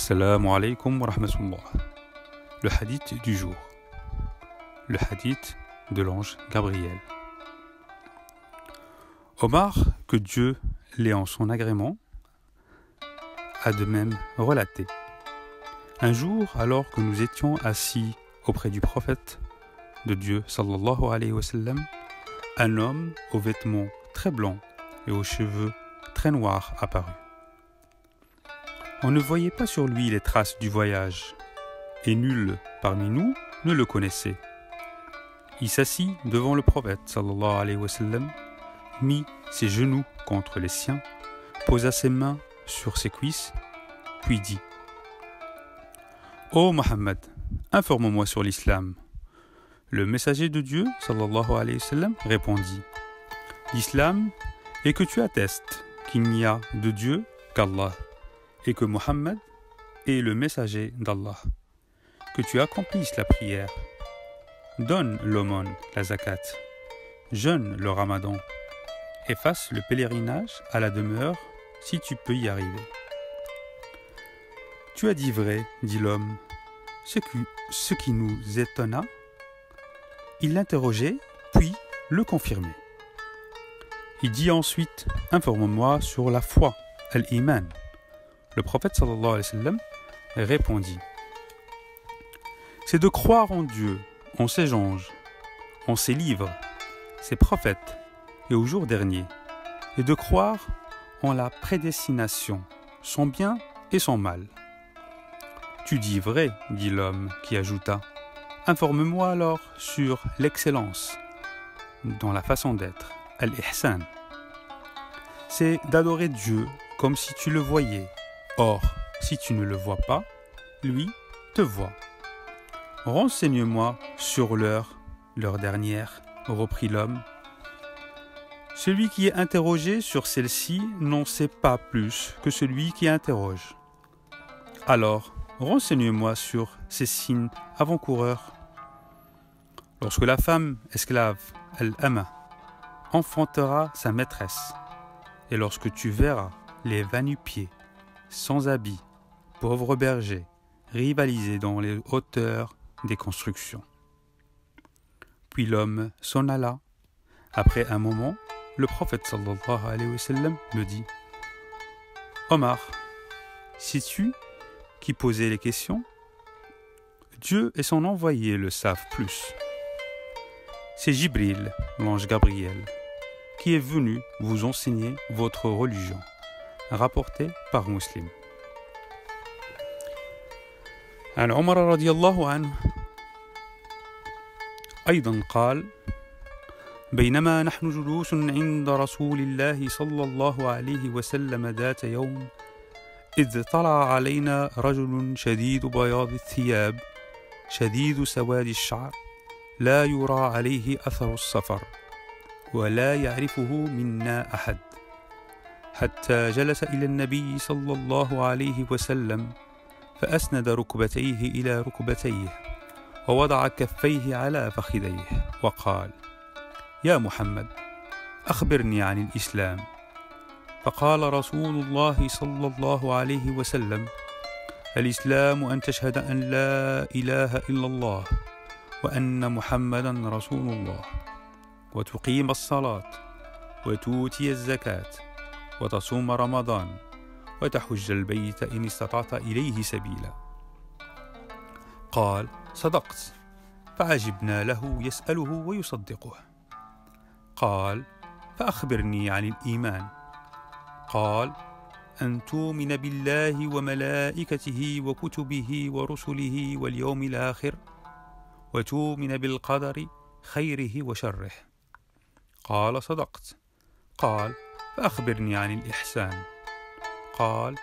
Assalamu alaikum wa rahmatullah. Le hadith du jour. Le hadith de l'ange Gabriel. Omar, que Dieu l'ait en son agrément, a de même relaté. Un jour, alors que nous étions assis auprès du prophète de Dieu, sallallahu alayhi wa sallam, un homme aux vêtements très blancs et aux cheveux très noirs apparut. On ne voyait pas sur lui les traces du voyage, et nul parmi nous ne le connaissait. Il s'assit devant le prophète, sallallahu alayhi wa sallam, mit ses genoux contre les siens, posa ses mains sur ses cuisses, puis dit « Ô Mohammed, informe-moi sur l'islam. » Le messager de Dieu, sallallahu alayhi wa sallam, répondit « L'islam est que tu attestes qu'il n'y a de Dieu qu'Allah, et que Mohammed est le messager d'Allah, que tu accomplisses la prière, donne l'aumône, la zakat, jeûne le ramadan, et fasse le pèlerinage à la demeure si tu peux y arriver. Tu as dit vrai, dit l'homme, ce qui nous étonna. Il l'interrogeait, puis le confirmait. Il dit ensuite, informe-moi sur la foi, al-iman. Le prophète sallallahu alayhi wa sallam répondit, c'est de croire en Dieu, en ses anges, en ses livres, ses prophètes et au jour dernier, et de croire en la prédestination, son bien et son mal. Tu dis vrai, dit l'homme qui ajouta, informe-moi alors sur l'excellence dans la façon d'être, al-ihsan. C'est d'adorer Dieu comme si tu le voyais. Or, si tu ne le vois pas, lui te voit. Renseigne-moi sur l'heure dernière, reprit l'homme. Celui qui est interrogé sur celle-ci n'en sait pas plus que celui qui interroge. Alors, renseigne-moi sur ces signes avant-coureurs. Lorsque la femme esclave, al-ama, enfantera sa maîtresse, et lorsque tu verras les va-nu-pieds, sans habit, pauvres bergers, rivaliser dans les hauteurs des constructions. Puis l'homme s'en alla. Après un moment, le prophète sallallahu alayhi wa sallam me dit « Omar, sais-tu qui posait les questions? Dieu et son envoyé le savent plus. C'est Jibril, l'ange Gabriel, qui est venu vous enseigner votre religion. » rapporté par Muslim. عن عمر رضي الله عنه أيضا قال بينما نحن جلوس عند رسول الله صلى الله عليه وسلم ذات يوم إذ طلع علينا رجل شديد بياض الثياب شديد سواد الشعر لا يرى عليه أثر السفر ولا يعرفه منا أحد حتى جلس إلى النبي صلى الله عليه وسلم فأسند ركبتيه إلى ركبتيه ووضع كفيه على فخذيه وقال يا محمد أخبرني عن الإسلام. فقال رسول الله صلى الله عليه وسلم الإسلام أن تشهد أن لا إله إلا الله وأن محمدا رسول الله وتقيم الصلاة وتؤتي الزكاة وتصوم رمضان وتحج البيت إن استطعت إليه سبيلا. قال صدقت. فعجبنا له يسأله ويصدقه. قال فأخبرني عن الإيمان. قال أن تؤمن بالله وملائكته وكتبه ورسله واليوم الآخر وتؤمن بالقدر خيره وشره. قال صدقت. قال فأخبرني عن الإحسان. قال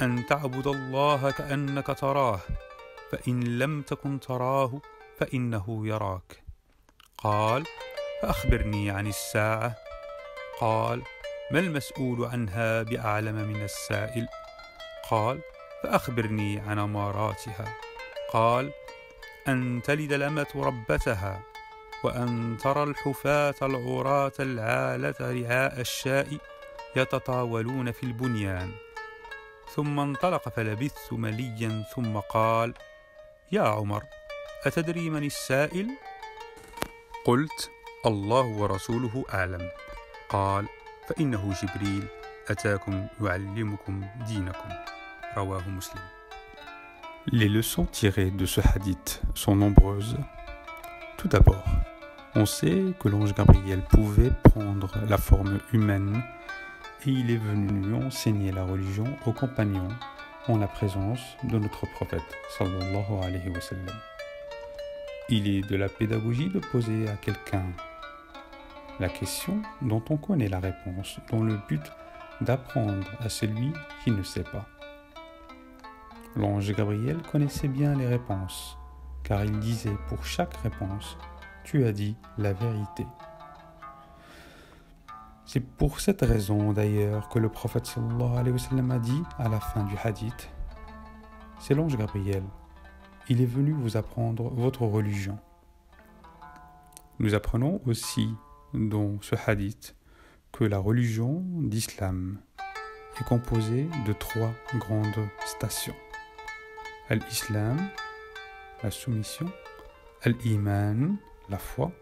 أن تعبد الله كأنك تراه فإن لم تكن تراه فإنه يراك. قال فأخبرني عن الساعة. قال ما المسؤول عنها بأعلم من السائل. قال فأخبرني عن أماراتها. قال أن تلد الأمة ربتها وأن ترى الحفاة العراة العالة رعاء الشاء يتطاولون في البنيان ثم انطلق فلبثت مليا ثم قال يا عمر أتدري من السائل؟ قلت الله ورسوله أعلم. قال فإنه جبريل أتاكم يعلمكم دينكم. رواه مسلم. Les leçons tirées de ce hadith sont nombreuses. Tout d'abord, on sait que l'ange Gabriel pouvait prendre la forme humaine et il est venu enseigner la religion aux compagnons en la présence de notre prophète sallallahu alayhi wa sallam. Il est de la pédagogie de poser à quelqu'un la question dont on connaît la réponse, dans le but d'apprendre à celui qui ne sait pas. L'ange Gabriel connaissait bien les réponses, car il disait pour chaque réponse « Tu as dit la vérité ». C'est pour cette raison d'ailleurs que le prophète sallallahu alayhi wa sallam a dit à la fin du hadith « C'est l'ange Gabriel, il est venu vous apprendre votre religion ». Nous apprenons aussi dans ce hadith que la religion d'islam est composée de 3 grandes stations. Al-Islam, la soumission, Al-Iman, la foi,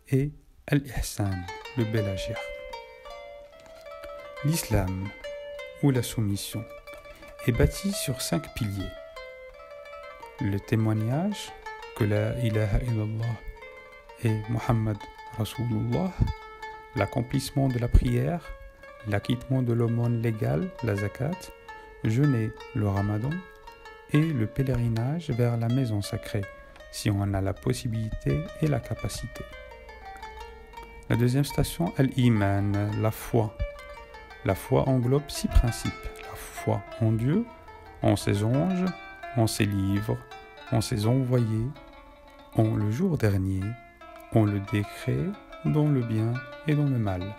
et Al-Ihsan, le bel agir. L'islam, ou la soumission, est bâti sur 5 piliers. Le témoignage que la ilaha illallah et Muhammad Rasulullah, l'accomplissement de la prière, l'acquittement de l'aumône légale, la zakat, jeûner le ramadan et le pèlerinage vers la maison sacrée, si on en a la possibilité et la capacité. La deuxième station, Al-Iman, la foi. La foi englobe 6 principes. La foi en Dieu, en ses anges, en ses livres, en ses envoyés, en le jour dernier, en le décret, dans le bien et dans le mal.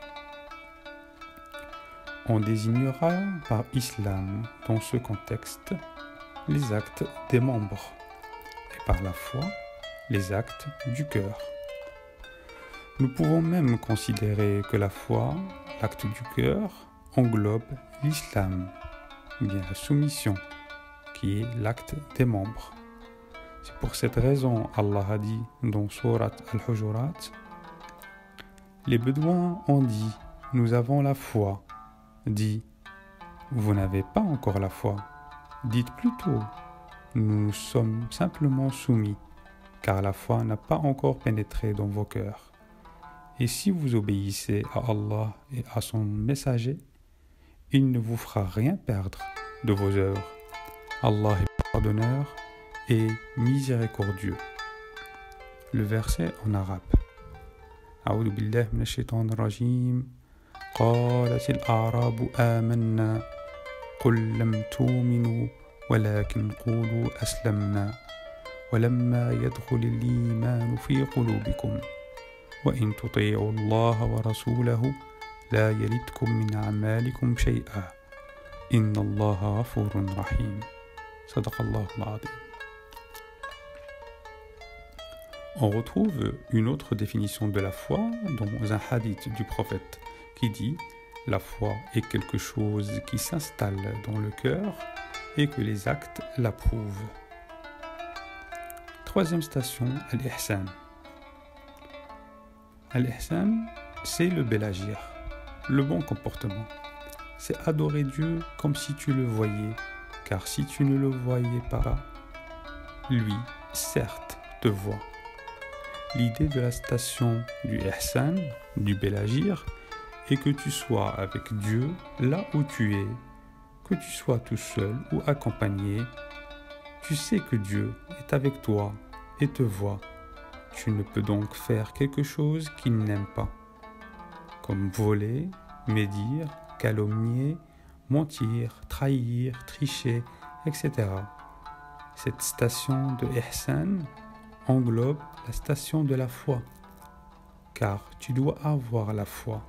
On désignera par islam, dans ce contexte, les actes des membres, et par la foi, les actes du cœur. Nous pouvons même considérer que la foi, l'acte du cœur, englobe l'islam, bien la soumission, qui est l'acte des membres. C'est pour cette raison Allah a dit dans Surat Al-Hujurat, les Bédouins ont dit, nous avons la foi. Dit, vous n'avez pas encore la foi. Dites plutôt, nous nous sommes simplement soumis, car la foi n'a pas encore pénétré dans vos cœurs. Et si vous obéissez à Allah et à son messager, il ne vous fera rien perdre de vos œuvres. Allah est pardonneur et miséricordieux. Le verset en arabe. A'udhu billahi minash shaitanir rajim. قالت الأعراب آمنا قل لم تؤمنوا ولكن قولوا أسلمنا ولما يدخل الإيمان في قلوبكم وإن تطيعوا الله ورسوله لا يلدكم من أعمالكم شيئا إن الله غفور رحيم صدق الله العظيم. On retrouve une autre définition de la foi dans un hadith du prophète qui dit « La foi est quelque chose qui s'installe dans le cœur et que les actes l'approuvent. » Troisième station, Al-Ihsan. Al-Ihsan, c'est le bel agir, le bon comportement. C'est adorer Dieu comme si tu le voyais, car si tu ne le voyais pas, lui, certes, te voit. L'idée de la station du Ihsan, du bel agir, et que tu sois avec Dieu là où tu es, que tu sois tout seul ou accompagné, tu sais que Dieu est avec toi et te voit. Tu ne peux donc faire quelque chose qu'il n'aime pas, comme voler, médire, calomnier, mentir, trahir, tricher, etc. Cette station de Ihsan englobe la station de la foi, car tu dois avoir la foi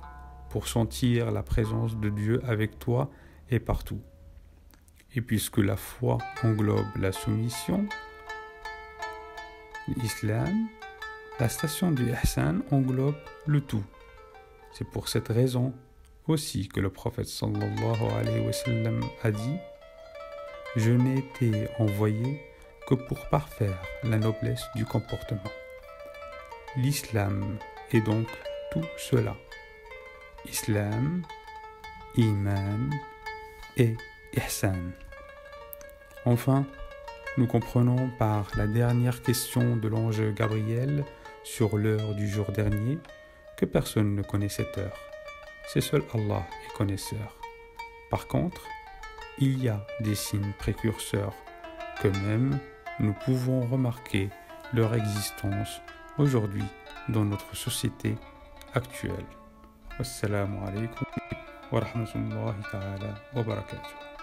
pour sentir la présence de Dieu avec toi et partout. Et puisque la foi englobe la soumission, l'islam, la station du ihsan englobe le tout. C'est pour cette raison aussi que le prophète sallallahu alayhi wa sallam a dit Je n'ai été envoyé que pour parfaire la noblesse du comportement. L'islam est donc tout cela. Islam, Iman et Ihsan. Enfin, nous comprenons par la dernière question de l'ange Gabriel sur l'heure du jour dernier que personne ne connaît cette heure. C'est seul Allah est connaisseur. Par contre, il y a des signes précurseurs que même nous pouvons remarquer leur existence aujourd'hui dans notre société actuelle. Wassalamu alaikum wa rahmatullahi ta'ala wa barakatuh.